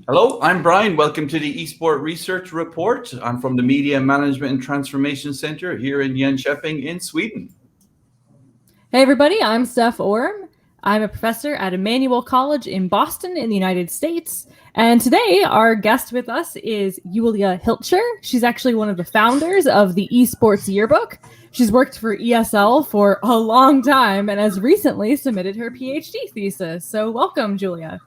Hello, I'm Brian. Welcome to the Esport Research Report. I'm from the Media Management and Transformation Center here in Jönköping in Sweden. Hey everybody, I'm Steph Orm. I'm a professor at Emmanuel College in Boston in the United States. And today our guest with us is Julia Hiltscher. She's actually one of the founders of the Esports Yearbook. She's worked for ESL for a long time and has recently submitted her PhD thesis. So welcome, Julia.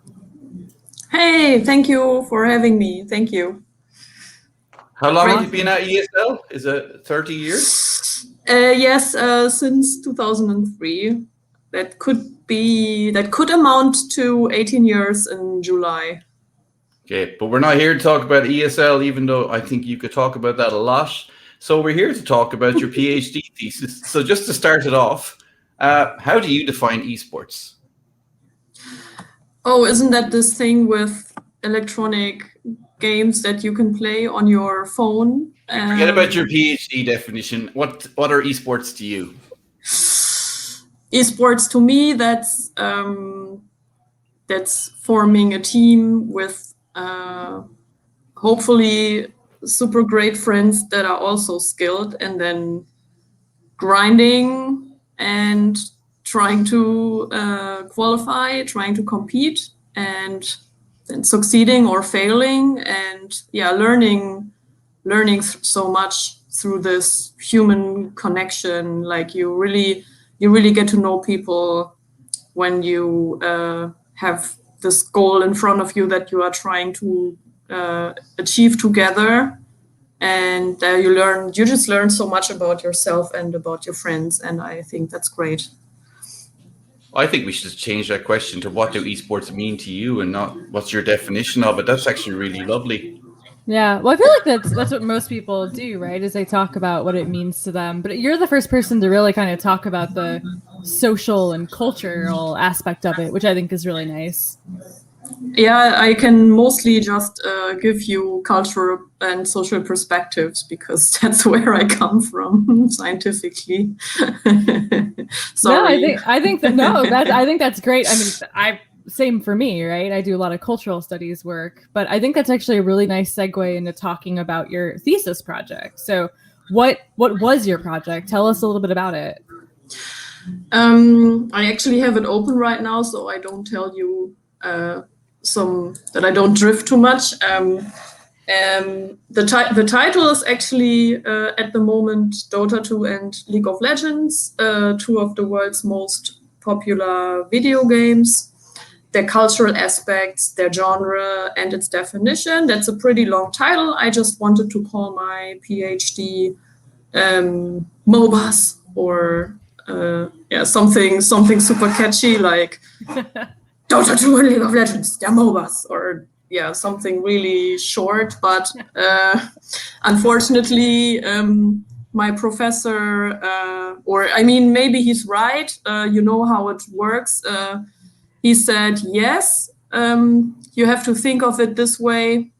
Hey, thank you for having me. Thank you. How long have you been at ESL? Is it 30 years? Yes, since 2003. That could amount to 18 years in July. Okay, but we're not here to talk about ESL, even though I think you could talk about that a lot. So we're here to talk about your PhD thesis. So just to start it off, how do you define esports? Oh, isn't that this thing with electronic games that you can play on your phone? Forget about your PhD definition. What are esports to you? Esports to me, that's forming a team with hopefully super great friends that are also skilled, and then grinding and trying to qualify, trying to compete, and then succeeding or failing, and learning so much through this human connection. Like you really get to know people when you have this goal in front of you that you are trying to achieve together, and you just learn so much about yourself and about your friends, and I think that's great. I think we should just change that question to what do esports mean to you and not what's your definition of it. That's actually really lovely. Yeah, well, I feel like that's what most people do, right? Is they talk about what it means to them. But you're the first person to really kind of talk about the social and cultural aspect of it, which I think is really nice. Yeah, I can mostly just give you cultural and social perspectives because that's where I come from scientifically. Sorry. No, I think that's great. I mean, same for me, right? I do a lot of cultural studies work, but I think that's actually a really nice segue into talking about your thesis project. So, what was your project? Tell us a little bit about it. I actually have it open right now, so I don't tell you that I don't drift too much. The title is actually at the moment Dota 2 and League of Legends, two of the world's most popular video games. Their cultural aspects, their genre, and its definition. That's a pretty long title. I just wanted to call my PhD Mobas, or something super catchy like Dota 2 and League of Legends, they're Mobas, or something really short. But unfortunately, my professor, maybe he's right. You know how it works. He said, yes, you have to think of it this way.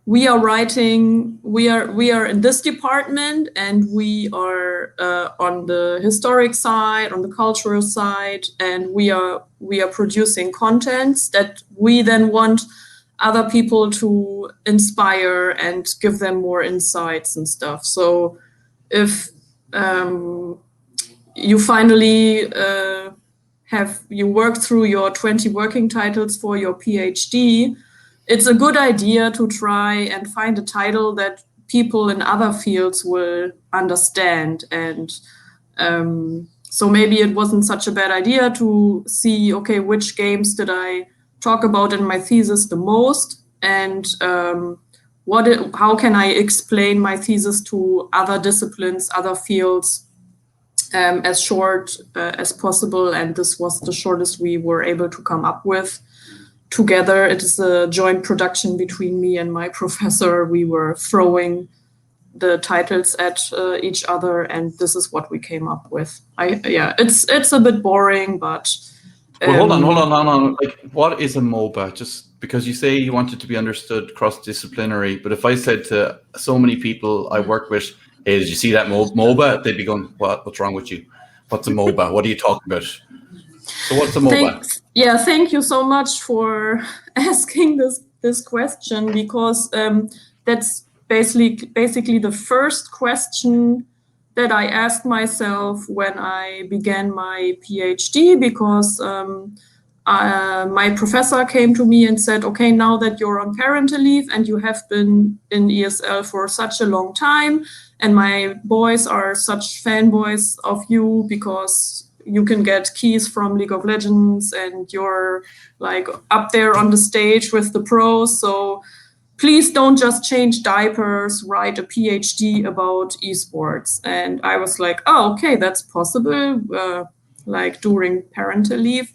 We are in this department, and we are on the historic side, on the cultural side, and we are producing contents that we then want other people to inspire and give them more insights and stuff. So if you finally you work through your 20 working titles for your PhD, it's a good idea to try and find a title that people in other fields will understand. And so maybe it wasn't such a bad idea to see, okay, which games did I talk about in my thesis the most, and how can I explain my thesis to other disciplines, other fields, as short as possible. And this was the shortest we were able to come up with together. It is a joint production between me and my professor. We were throwing the titles at each other, and this is what we came up with. It's a bit boring, but well, hold on. Like, what is a Moba? Just because you say you want it to be understood cross-disciplinary, but if I said to so many people I work with, hey, did you see that Moba? They'd be going, what's wrong with you? What's a Moba? What are you talking about? So what's a MOBA? Thank you so much for asking this question, because that's basically the first question that I asked myself when I began my PhD, because my professor came to me and said, okay, now that you're on parental leave and you have been in ESL for such a long time, and my boys are such fanboys of you because you can get keys from League of Legends and you're like up there on the stage with the pros. So please don't just change diapers, write a PhD about esports. And I was like, oh, okay, that's possible, like during parental leave.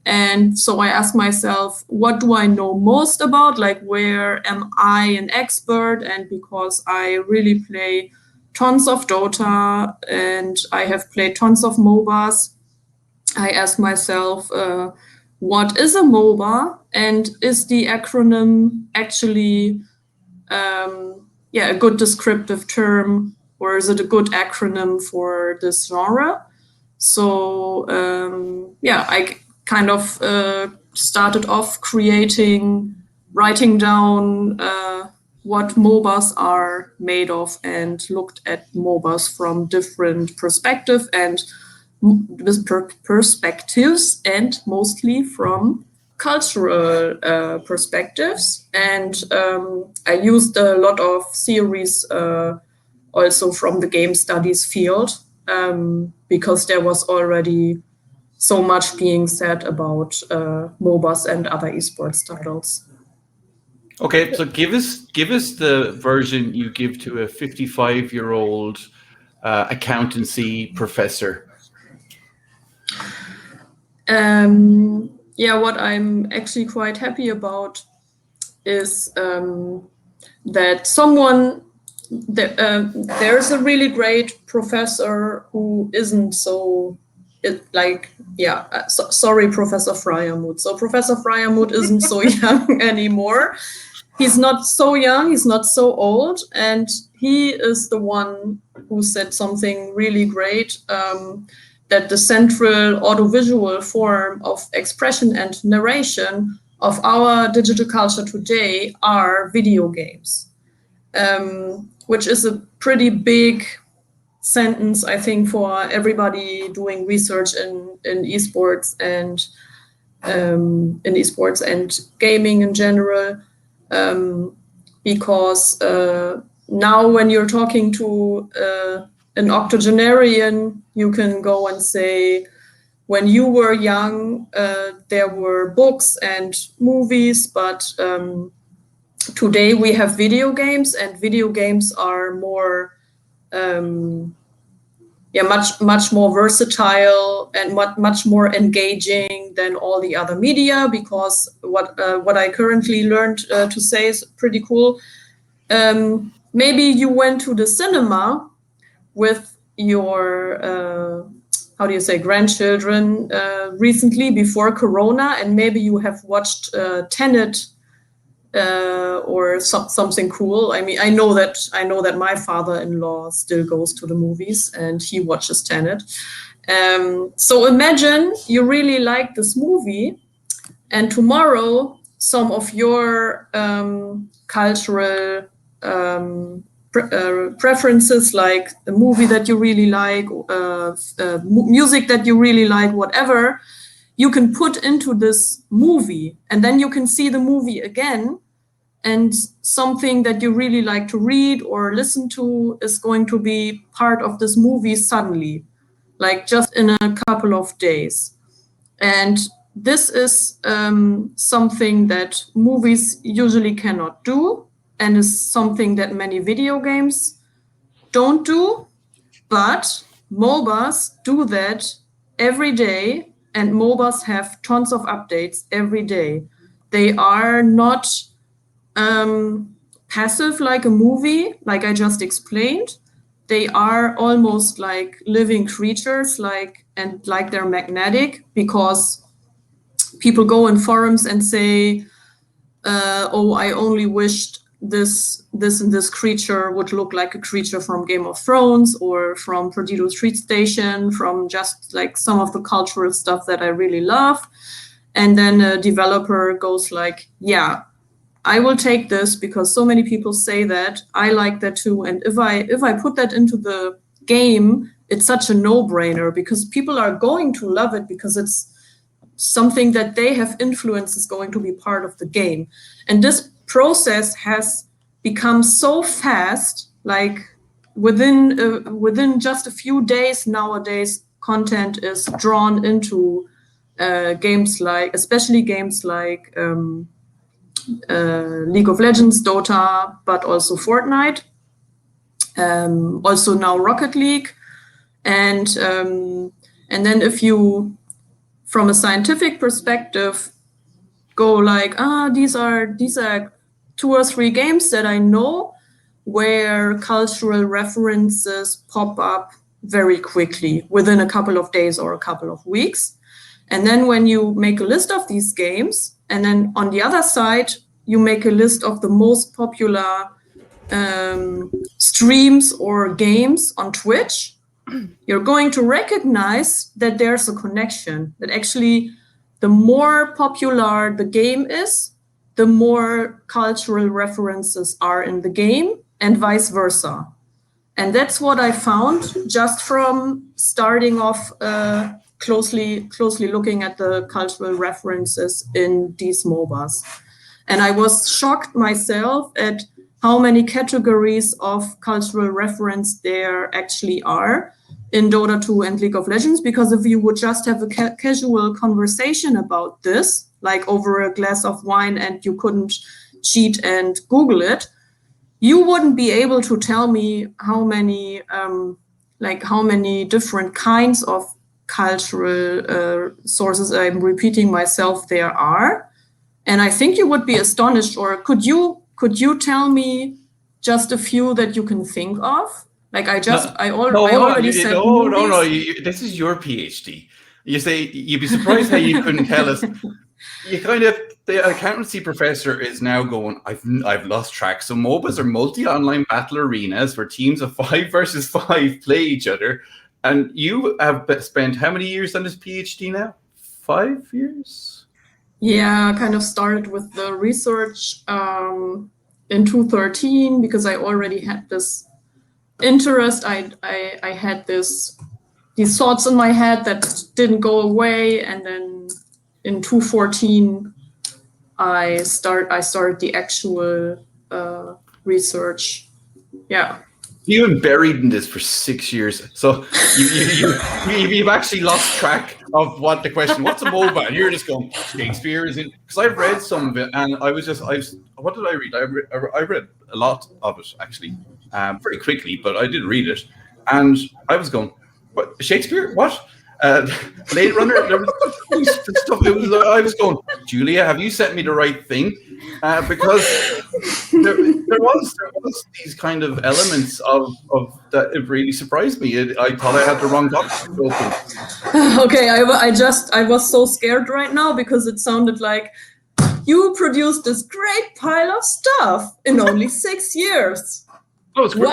And so I asked myself, what do I know most about? Like, where am I an expert? And because I really play tons of Dota and I have played tons of MOBAs, I asked myself, what is a MOBA? And is the acronym actually a good descriptive term, or is it a good acronym for this genre? So I kind of started off writing down what MOBAs are made of, and looked at MOBAs from different perspectives and mostly from cultural perspectives. And I used a lot of theories also from the game studies field, because there was already so much being said about MOBAs and other esports titles. Okay, so give us the version you give to a 55-year-old accountancy professor. What I'm actually quite happy about is that there's a really great professor who isn't so sorry, Professor Fryermuth. So Professor Fryermuth isn't so young anymore. He's not so young, he's not so old, and he is the one who said something really great, that the central audiovisual form of expression and narration of our digital culture today are video games, which is a pretty big sentence, I think, for everybody doing research in esports and gaming in general, because now when you're talking to an octogenarian, you can go and say, when you were young, there were books and movies, but today we have video games, and video games are more much more versatile and much more engaging than all the other media, because what I currently learned to say is pretty cool. Maybe you went to the cinema with your grandchildren recently before Corona, and maybe you have watched Tenet or something cool. I mean, I know that my father-in-law still goes to the movies and he watches Tenet. So imagine you really like this movie, and tomorrow some of your cultural preferences, like the movie that you really like, music that you really like, whatever, you can put into this movie, and then you can see the movie again, and something that you really like to read or listen to is going to be part of this movie suddenly, like just in a couple of days. And this is something that movies usually cannot do, and is something that many video games don't do. But MOBAs do that every day, and MOBAs have tons of updates every day. They are not passive like a movie, like I just explained. They are almost like living creatures, like they're magnetic, because people go in forums and say, I only wished this and this creature would look like a creature from Game of Thrones or from Perdido Street Station, from just like some of the cultural stuff that I really love. And then a developer goes like, yeah, I will take this because so many people say that. I like that too. And if I put that into the game, it's such a no-brainer because people are going to love it because it's something that they have influenced is going to be part of the game. And this process has become so fast, like within just a few days nowadays, content is drawn into games like, especially games like League of Legends, Dota, but also Fortnite, also now Rocket League, and then if you, from a scientific perspective, go like, these are 2 or 3 games that I know where cultural references pop up very quickly within a couple of days or a couple of weeks. And then when you make a list of these games, and then on the other side, you make a list of the most popular streams or games on Twitch, you're going to recognize that there's a connection, that actually the more popular the game is, the more cultural references are in the game and vice versa. And that's what I found just from starting off closely looking at the cultural references in these MOBAs. And I was shocked myself at how many categories of cultural reference there actually are in Dota 2 and League of Legends, because if you would just have a casual conversation about this, like over a glass of wine and you couldn't cheat and Google it, you wouldn't be able to tell me how many different kinds of cultural sources, I'm repeating myself, there are. And I think you would be astonished, or could you tell me just a few that you can think of? Like I already said movies. No. This is your PhD. You say you'd be surprised how you couldn't tell us. You kind of, the accountancy professor is now going, I've lost track. So MOBAs are multi-online battle arenas where teams of 5 versus 5 play each other. And you have spent how many years on this PhD now? 5 years? Yeah, kind of started with the research in 2013 because I already had this interest. I had these thoughts in my head that didn't go away, and then in 2014 I started the actual research. Yeah. You've been buried in this for 6 years, so you've actually lost track of what the question. What's a MOBA? And you're just going, Shakespeare is in, because I've read some of it, and what did I read? I read a lot of it actually, very quickly, but I did read it, and I was going, what, Shakespeare? What? Blade Runner? There was stuff. I was going, Julia, have you sent me the right thing? Because there was these kind of elements of that. It really surprised me. I thought I had the wrong document open. Okay, I was so scared right now because it sounded like you produced this great pile of stuff in only 6 years. Oh, it was great.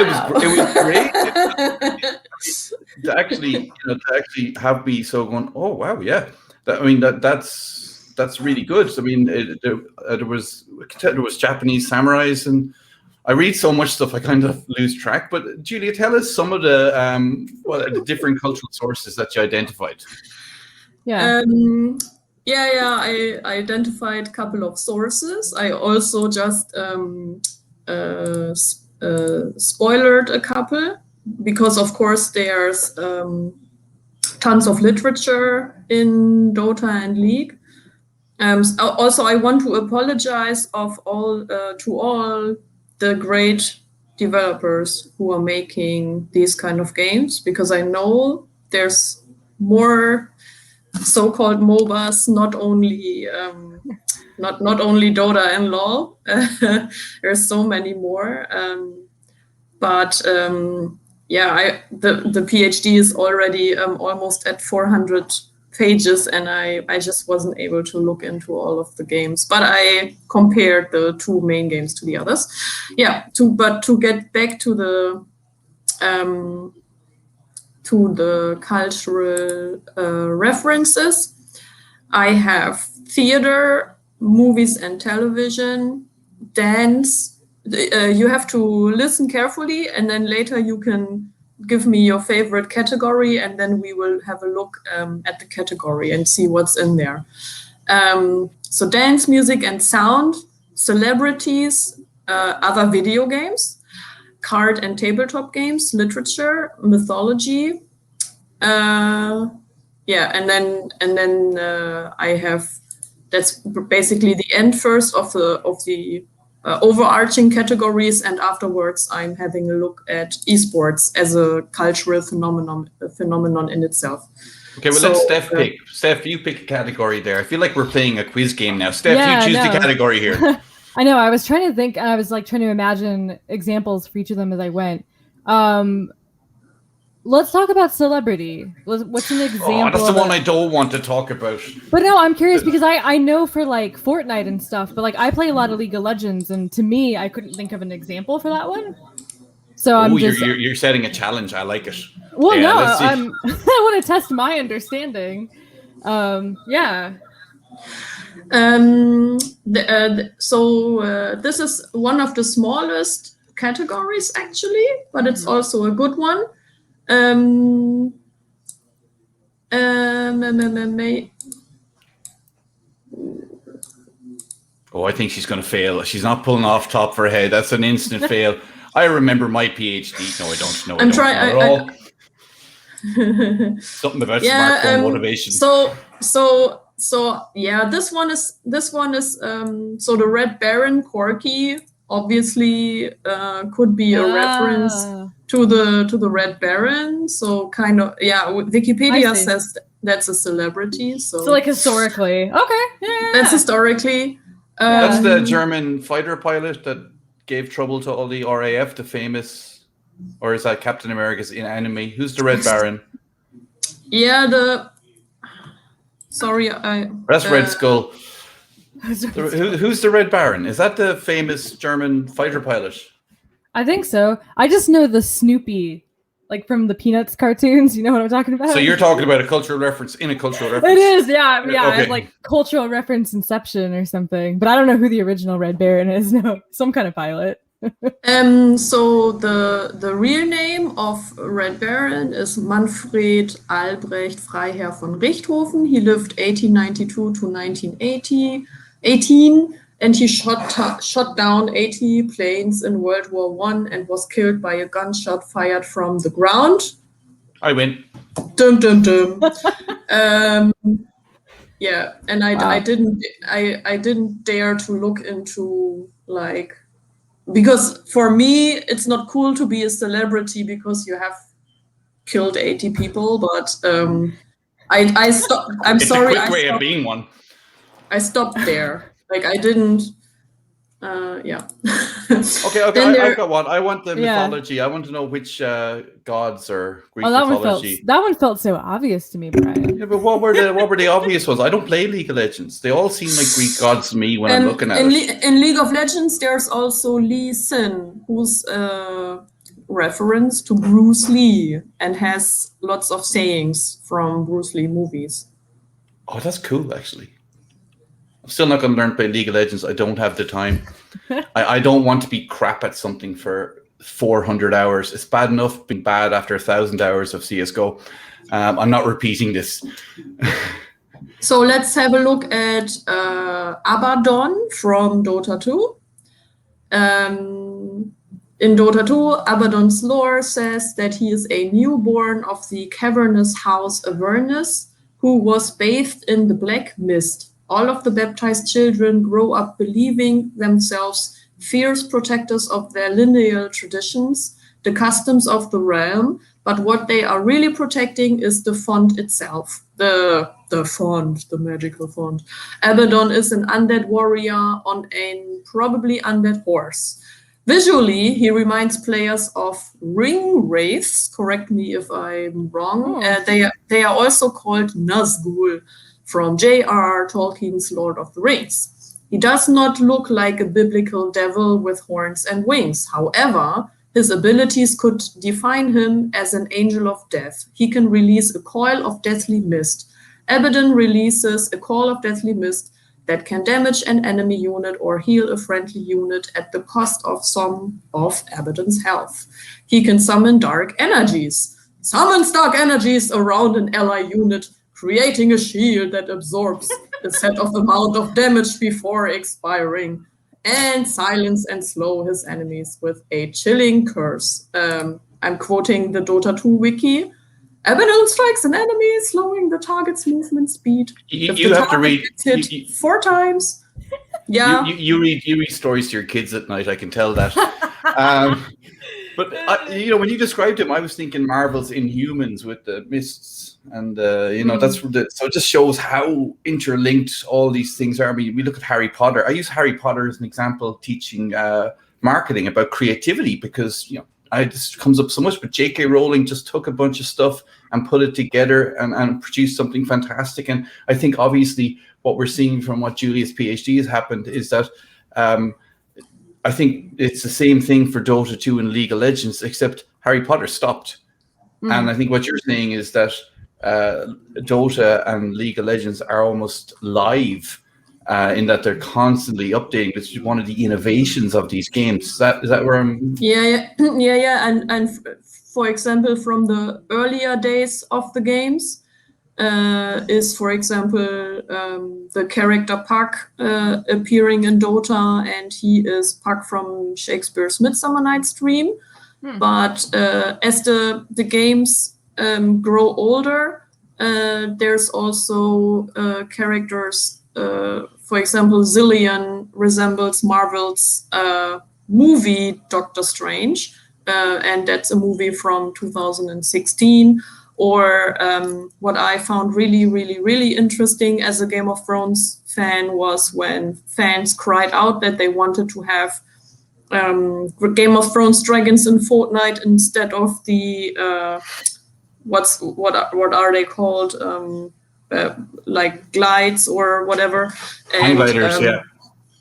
To actually have me so going, oh wow, yeah. That's really good. I mean, there was Japanese samurais, and I read so much stuff I kind of lose track. But Julia, tell us some of the different cultural sources that you identified. Yeah. I identified a couple of sources. I also just spoilered a couple because, of course, there's tons of literature in Dota and League. Also, I want to apologize to all the great developers who are making these kind of games, because I know there's more so-called MOBAs, not only Dota and LoL. There's so many more. The PhD is already almost at 450 pages, and I just wasn't able to look into all of the games. But I compared the 2 main games to the others. Yeah. But to get back to the cultural references, I have theater, movies and television, dance. You have to listen carefully, and then later you can give me your favorite category, and then we will have a look at the category and see what's in there. So dance, music and sound, celebrities, other video games, card and tabletop games, literature, mythology. Yeah, and then I have, that's basically the end first of the overarching categories, and afterwards I'm having a look at esports as a cultural phenomenon in itself. Okay, well, let Steph pick. Steph, you pick a category there. I feel like we're playing a quiz game now. Steph, you choose the category here. I know. I was trying to think. I was like trying to imagine examples for each of them as I went. Let's talk about celebrity. What's an example? Oh, that's the one I don't want to talk about. But no, I'm curious because I know for like Fortnite and stuff, but like I play a lot of League of Legends, and to me, I couldn't think of an example for that one. So I'm just you're setting a challenge. I like it. Well, yeah, no, I want to test my understanding. Yeah. So this is one of the smallest categories actually, but it's also a good one. Oh, I think she's going to fail. She's not pulling off top of her head. That's an instant fail. I remember my PhD. No, I don't know. I'm trying. Something about smartphone motivation. So yeah, this one is so the Red Baron Corky obviously could be a reference to the Red Baron. So kind of, yeah, Wikipedia says that's a celebrity. So like historically, okay, yeah. That's historically. That's the German fighter pilot that gave trouble to all the RAF, the famous, or is that Captain America's enemy? Who's the Red Baron? Yeah, that's Red Skull. Who's the Red Baron? Is that the famous German fighter pilot? I think so. I just know the Snoopy, like from the Peanuts cartoons. You know what I'm talking about? So you're talking about a cultural reference in a cultural reference. It is, yeah. Okay. Like cultural reference Inception or something. But I don't know who the original Red Baron is. No, some kind of pilot. So the real name of Red Baron is Manfred Albrecht Freiherr von Richthofen. He lived 1892 to 1918, and he shot down 80 planes in World War I and was killed by a gunshot fired from the ground. I win. Dum dum dum. Yeah, and I didn't dare to look into like. Because for me, it's not cool to be a celebrity because you have killed 80 people. But I stopped. I'm sorry. It's a quick way of being one. I stopped there. Like I didn't. Yeah. Okay. I've got one. I want the mythology. I want to know which gods or Greek mythology. That one felt so obvious to me, Brian. Yeah, but what were the obvious ones? I don't play League of Legends. They all seem like Greek gods to me when I'm looking at it. In League of Legends, there's also Lee Sin, who's a reference to Bruce Lee and has lots of sayings from Bruce Lee movies. Oh, that's cool, actually. I'm still not going to learn to play League of Legends. I don't have the time. I don't want to be crap at something for 400 hours. It's bad enough being bad after 1,000 hours of CSGO. I'm not repeating this. So let's have a look at Abaddon from Dota 2. In Dota 2, Abaddon's lore says that he is a newborn of the cavernous house Avernus, who was bathed in the black mist. All of the baptized children grow up believing themselves fierce protectors of their lineal traditions, the customs of the realm, but what they are really protecting is the font itself, the font, the magical font. Abaddon is an undead warrior on a probably undead horse. Visually, he reminds players of ring wraiths. Correct me if I'm wrong. They are also called Nazgul from J.R.R. Tolkien's Lord of the Rings. He does not look like a biblical devil with horns and wings. However, his abilities could define him as an angel of death. He can release a coil of deathly mist. Abaddon releases a coil of deathly mist that can damage an enemy unit or heal a friendly unit at the cost of some of Abaddon's health. He can summon dark energies. Summons dark energies around an ally unit, creating a shield that absorbs a set of amount of damage before expiring, and silence and slow his enemies with a chilling curse. I'm quoting the Dota 2 wiki. Abaddon strikes an enemy, slowing the target's movement speed. You have to read. Hit 4 times. Yeah. You read stories to your kids at night. I can tell that. But when you described him, I was thinking Marvel's Inhumans with the mists, and so it just shows how interlinked all these things are. I mean, we look at Harry Potter. I use Harry Potter as an example, teaching marketing about creativity, because it just comes up so much. But J.K. Rowling just took a bunch of stuff and put it together and produced something fantastic. And I think obviously what we're seeing from what Julia's PhD has happened is that I think it's the same thing for Dota 2 and League of Legends, except Harry Potter stopped. And I think what you're saying is that Dota and League of Legends are almost live in that they're constantly updating. It's one of the innovations of these games. Is that where I'm? Yeah. And for example, from the earlier days of the games, is, for example, the character Puck appearing in Dota, and he is Puck from Shakespeare's Midsummer Night's Dream. But as the games grow older, there's also characters. For example, Zillion resembles Marvel's movie Doctor Strange, and that's a movie from 2016. Or what I found really, really, really interesting as a Game of Thrones fan was when fans cried out that they wanted to have Game of Thrones dragons in Fortnite instead of the what are they called, like glides or whatever, and, hang gliders,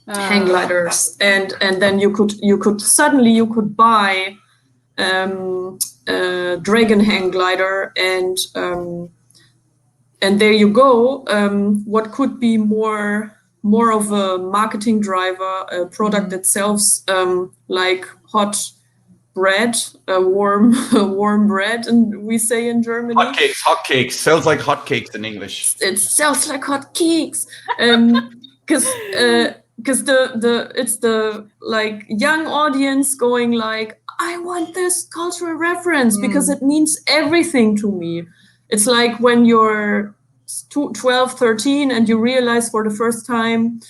hang gliders, and then you could buy dragon hang glider, and there you go. What could be more of a marketing driver, a product that sells like hot bread, warm bread, and we say in Germany. Hotcakes. Sounds like hotcakes in English. It sounds like hotcakes, because it's the like young audience going like, I want this cultural reference because it means everything to me. It's like when you're 12, 13 and you realize for the first time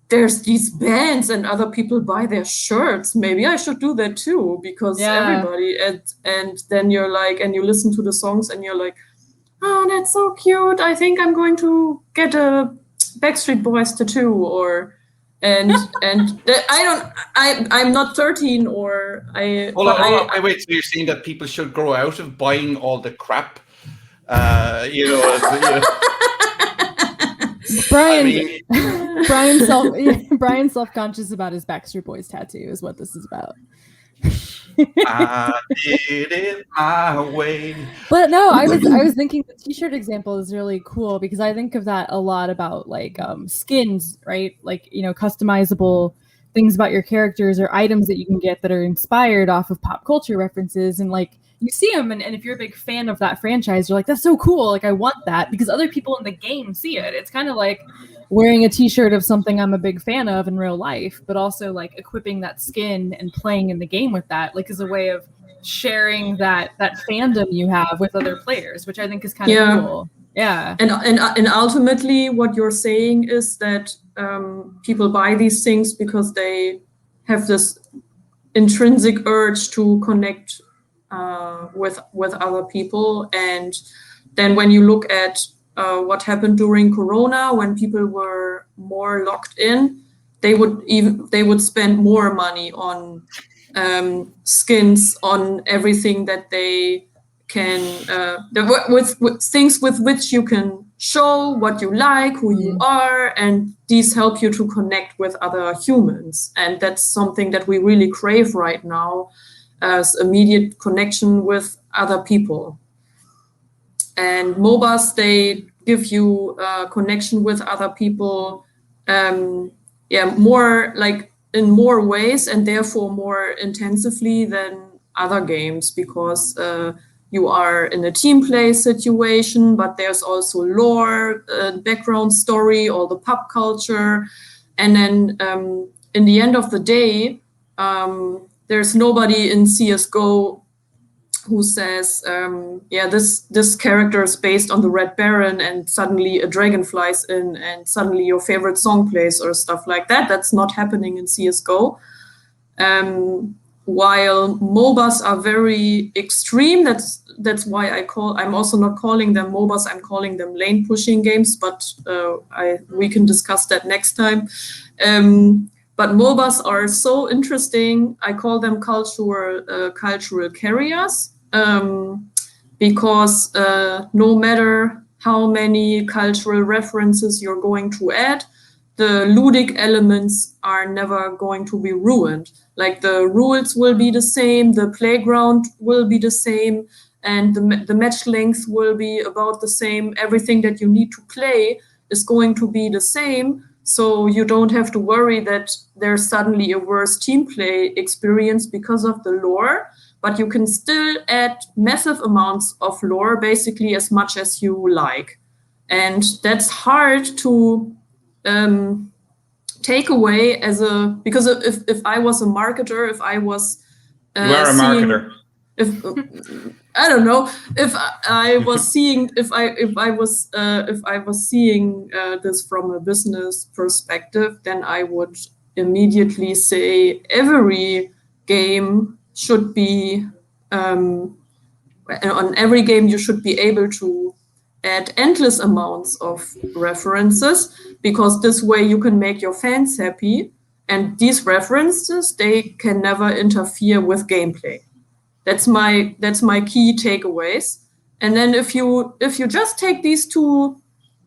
there's these bands and other people buy their shirts. Maybe I should do that too, because everybody, and then you're like, and you listen to the songs and you're like, oh, that's so cute. I think I'm going to get a Backstreet Boys tattoo, or I'm not 13 or I. Hold on, wait. So you're saying that people should grow out of buying all the crap, Brian's self-conscious about his Backstreet Boys tattoo is what this is about. I did it my way. But no, I was thinking the t-shirt example is really cool, because I think of that a lot about like skins, right? Like, customizable things about your characters or items that you can get that are inspired off of pop culture references, and like you see them, and if you're a big fan of that franchise, you're like, that's so cool, like I want that, because other people in the game see it. It's kind of like wearing a t-shirt of something I'm a big fan of in real life, but also like equipping that skin and playing in the game with that, like as a way of sharing that fandom you have with other players, which I think is kind of cool. Yeah. And ultimately what you're saying is that people buy these things because they have this intrinsic urge to connect with other people. And then when you look at what happened during Corona, when people were more locked in, they would spend more money on skins, on everything that they can with things with which you can show what you like, who you are, and these help you to connect with other humans. And that's something that we really crave right now, as immediate connection with other people. And MOBAs, they give you connection with other people, more like in more ways and therefore more intensively than other games, because you are in a team play situation, but there's also lore, background story, all the pop culture. And then in the end of the day, there's nobody in CSGO who says, this character is based on the Red Baron, and suddenly a dragon flies in and suddenly your favorite song plays or stuff like that. That's not happening in CSGO. While MOBAs are very extreme, that's why I'm also not calling them MOBAs, I'm calling them lane pushing games, but we can discuss that next time. But MOBAs are so interesting. I call them cultural carriers, because no matter how many cultural references you're going to add, the ludic elements are never going to be ruined. Like the rules will be the same, the playground will be the same, and the match length will be about the same. Everything that you need to play is going to be the same. So you don't have to worry that there's suddenly a worse team play experience because of the lore, but you can still add massive amounts of lore, basically as much as you like. And that's hard to take away because if I was a marketer, if I was you are a marketer. I don't know, if I was seeing if I was seeing this from a business perspective, then I would immediately say every game should be on every game you should be able to add endless amounts of references, because this way you can make your fans happy, and these references, they can never interfere with gameplay. That's my key takeaways. And then if you just take these two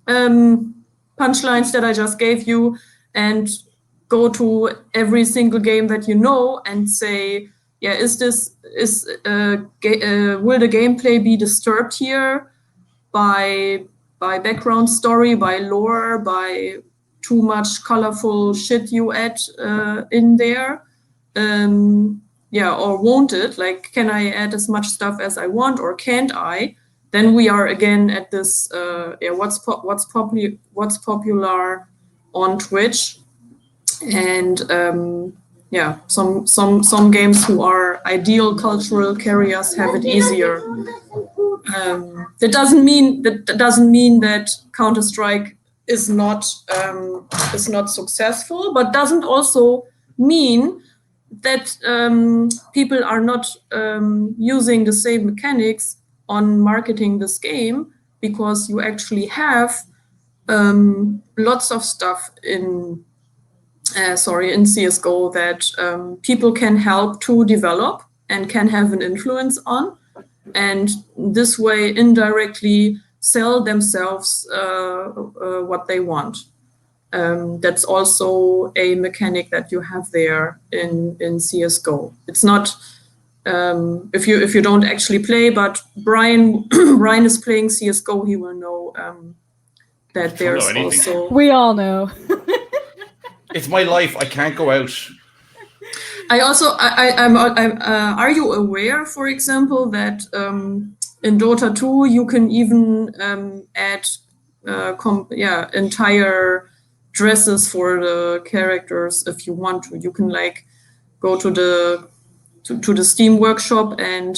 punchlines that I just gave you and go to every single game that you know and say, will the gameplay be disturbed here by background story, by lore, by too much colorful shit you add in there? Or won't it? Like, can I add as much stuff as I want, or can't I? Then we are again at this what's popular on Twitch, and some games who are ideal cultural carriers have it easier. That doesn't mean that Counter-Strike is not successful, but doesn't also mean that people are not using the same mechanics on marketing this game, because you actually have lots of stuff in CSGO that people can help to develop and can have an influence on, and this way indirectly sell themselves what they want. That's also a mechanic that you have there in CSGO. It's not if you don't actually play, but Brian is playing CSGO, he will know that there's also. We all know. It's my life. I can't go out. Are you aware, for example, that in Dota 2 you can even add entire dresses for the characters if you want to? You can like go to the Steam workshop and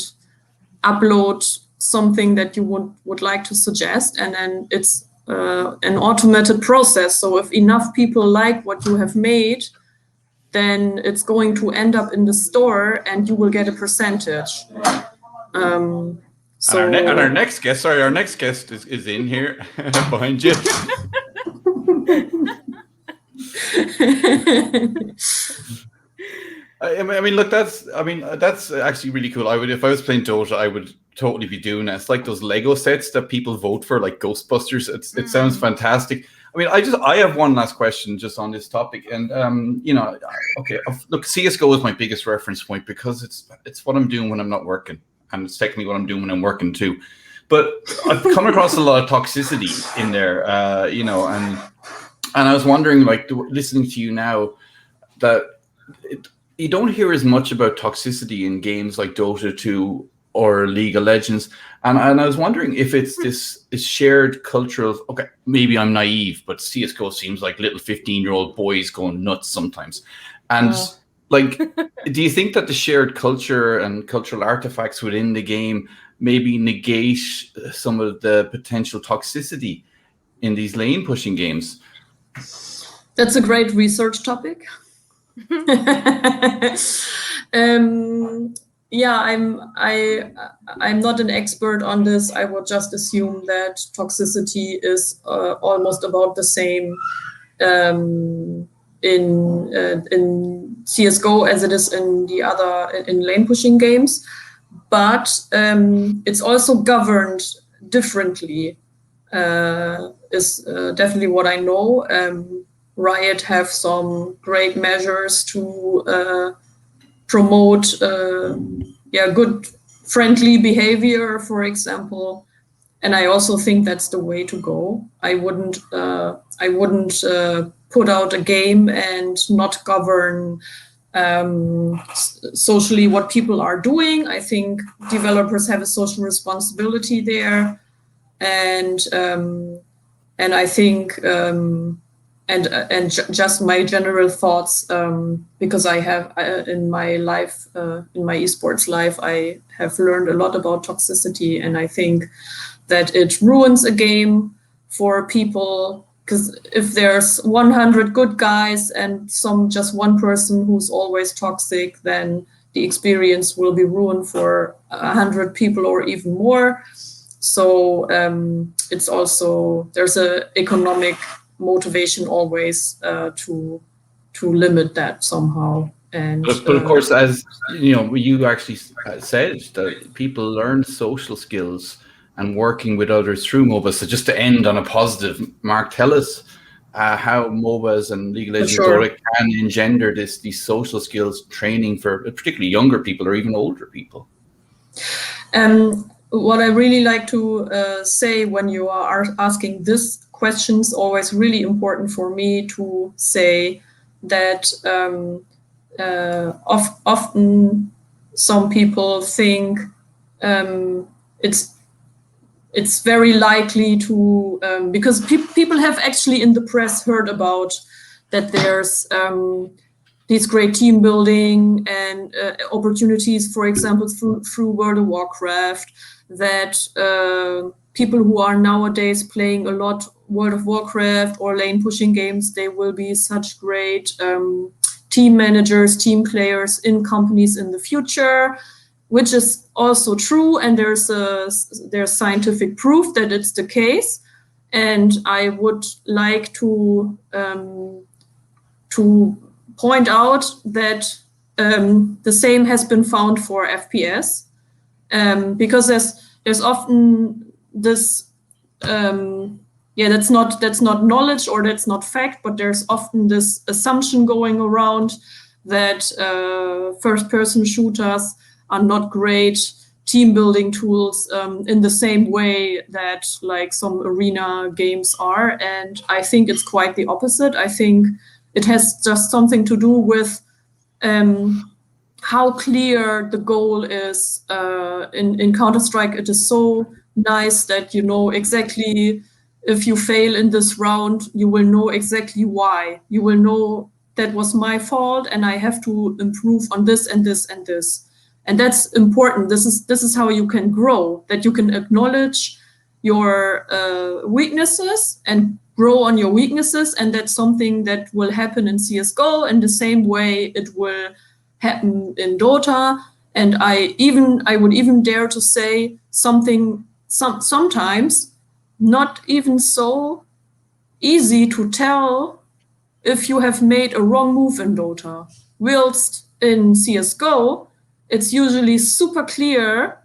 upload something that you would like to suggest, and then it's an automated process. So if enough people like what you have made, then it's going to end up in the store and you will get a percentage. Our next guest is in here behind you. I mean, look, that's actually really cool. If I was playing Dota, I would totally be doing that. It's like those Lego sets that people vote for, like Ghostbusters. It sounds fantastic. I mean, I have one last question just on this topic, and okay, look, CS:GO is my biggest reference point because it's what I'm doing when I'm not working, and it's technically what I'm doing when I'm working too. But I've come across a lot of toxicity in there, and I was wondering, like, listening to you now, that you don't hear as much about toxicity in games like Dota 2 or League of Legends. And I was wondering if it's this shared culture of, okay, maybe I'm naive, but CSGO seems like little 15-year-old boys going nuts sometimes. And like, do you think that the shared culture and cultural artifacts within the game maybe negate some of the potential toxicity in these lane pushing games? That's a great research topic. Yeah, I'm not an expert on this. I would just assume that toxicity is almost about the same in CS:GO as it is in the other lane pushing games, but it's also governed differently. Is definitely what I know. Riot have some great measures to promote good friendly behavior, for example, and I also think that's the way to go. I wouldn't put out a game and not govern socially what people are doing. I think developers have a social responsibility there, and I think just my general thoughts, because I have in my life, in my esports life, I have learned a lot about toxicity, and I think that it ruins a game for people, because if there's 100 good guys and just one person who's always toxic, then the experience will be ruined for 100 people or even more. So it's also, there's a economic motivation always to limit that somehow. And but of course, as you know, you actually said that people learn social skills and working with others through Moba. So just to end on a positive, Mark, tell us how Mobas and League of Legends Dota can engender these social skills training for particularly younger people or even older people. What I really like to say when you are asking this question is always really important for me to say that often some people think it's very likely to, because people have actually in the press heard about that there's these great team building and opportunities, for example, through World of Warcraft, that people who are nowadays playing a lot World of Warcraft or lane pushing games, they will be such great team managers, team players in companies in the future, which is also true, and there's scientific proof that it's the case. And I would like to point out that the same has been found for FPS, because there's often this that's not knowledge or that's not fact, but there's often this assumption going around that first-person shooters are not great team building tools in the same way that like some arena games are, and I think it's quite the opposite. I think it has just something to do with how clear the goal is. In Counter-Strike, it is so nice that you know exactly if you fail in this round, you will know exactly why. You will know that was my fault and I have to improve on this and this and this. And that's important. This is how you can grow, that you can acknowledge your weaknesses and grow on your weaknesses, and that's something that will happen in CS:GO in the same way it will happen in Dota. And I would even dare to say sometimes not even so easy to tell if you have made a wrong move in Dota. Whilst in CSGO, it's usually super clear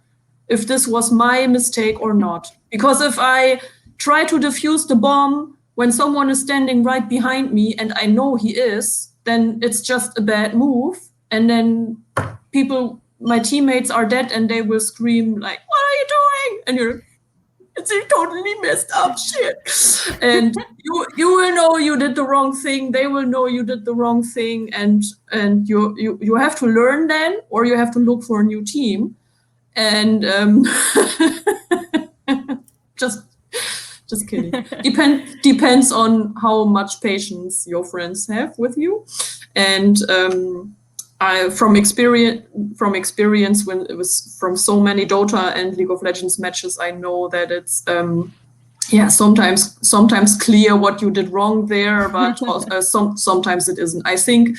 if this was my mistake or not. Because if I try to defuse the bomb when someone is standing right behind me and I know he is, then it's just a bad move. And then my teammates are dead and they will scream like, "What are you doing?" And it's a totally messed up shit. And you will know you did the wrong thing. They will know you did the wrong thing. And you have to learn then, or you have to look for a new team. And just kidding. Depends on how much patience your friends have with you. And from experience when it was from so many Dota and League of Legends matches, I know that it's sometimes clear what you did wrong there, but sometimes it isn't. I think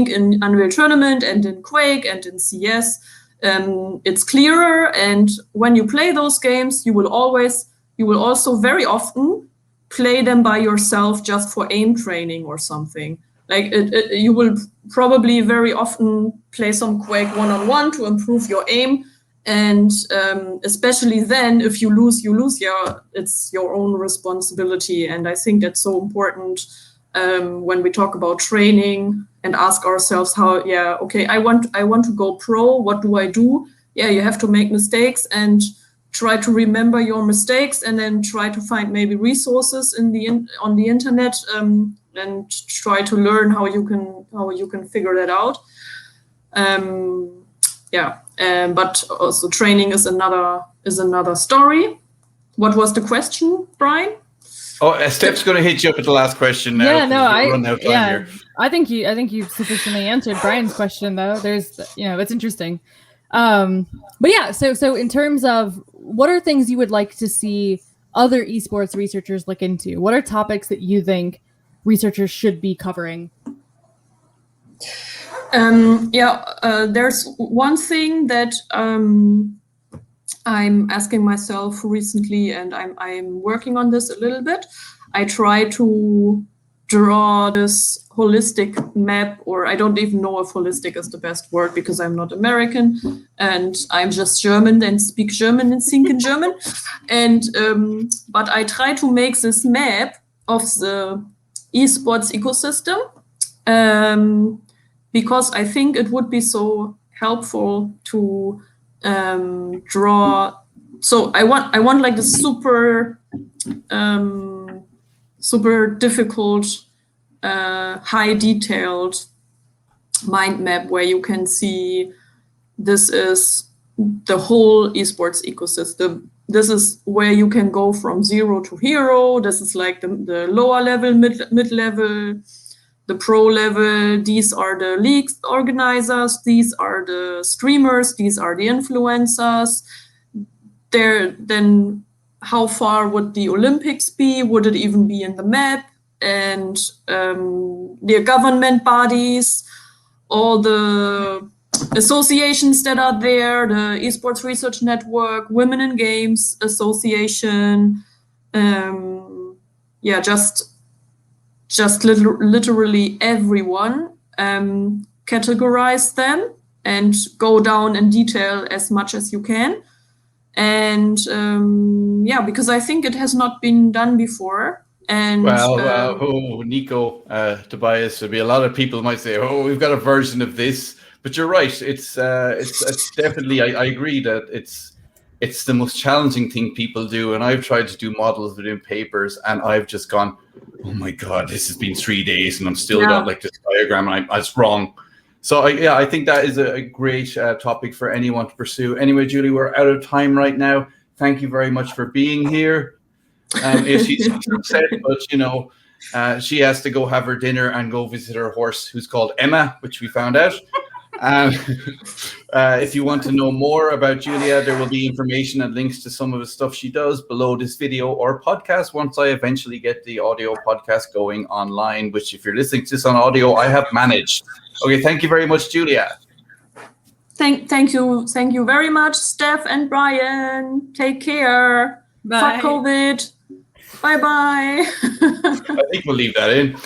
in Unreal Tournament and in Quake and in CS, it's clearer. And when you play those games, you will also very often play them by yourself just for aim training or something. Like you will probably very often play some Quake one-on-one to improve your aim. And especially then, if you lose, it's your own responsibility. And I think that's so important when we talk about training and ask ourselves I want to go pro. What do I do? Yeah, you have to make mistakes and try to remember your mistakes, and then try to find maybe resources on the internet and try to learn how you can figure that out. But also training is another story. What was the question, Brian? Oh, Steph's going to hit you up at the last question now. Yeah, no, here. I think you sufficiently answered Brian's question, though. There's, it's interesting. But yeah, so in terms of what are things you would like to see other esports researchers look into? What are topics that you think researchers should be covering? There's one thing that I'm asking myself recently, and I'm working on this a little bit. I try to draw this holistic map, or I don't even know if holistic is the best word because I'm not American and I'm just German and speak German and think in German. And but I try to make this map of the esports ecosystem because I think it would be so helpful to draw. So I want like the super difficult, high detailed mind map where you can see this is the whole esports ecosystem. This is where you can go from 0 to hero. This is like the lower level, mid level, the pro level. These are the leagues organizers. These are the streamers. These are the influencers. Then how far would the Olympics be? Would it even be in the map? And the government bodies, all the associations that are there, the Esports Research Network, Women in Games Association, just literally everyone, categorize them and go down in detail as much as you can. And because I think it has not been done before. And Nico, Tobias, there'll be a lot of people might say, "Oh, we've got a version of this," but you're right. It's definitely. I agree that it's the most challenging thing people do. And I've tried to do models within papers, and I've just gone, "Oh my god, this has been 3 days, and I'm still got like this diagram, and it's wrong." So I think that is a great topic for anyone to pursue. Anyway, Julie, we're out of time right now. Thank you very much for being here. If she's upset, but she has to go have her dinner and go visit her horse, who's called Emma, which we found out. If you want to know more about Julia, there will be information and links to some of the stuff she does below this video or podcast once I eventually get the audio podcast going online, which if you're listening to this on audio, I have managed. Okay, thank you very much, Julia. Thank you very much, Steph and Brian. Take care. Bye. Fuck COVID. Bye-bye. I think we'll leave that in.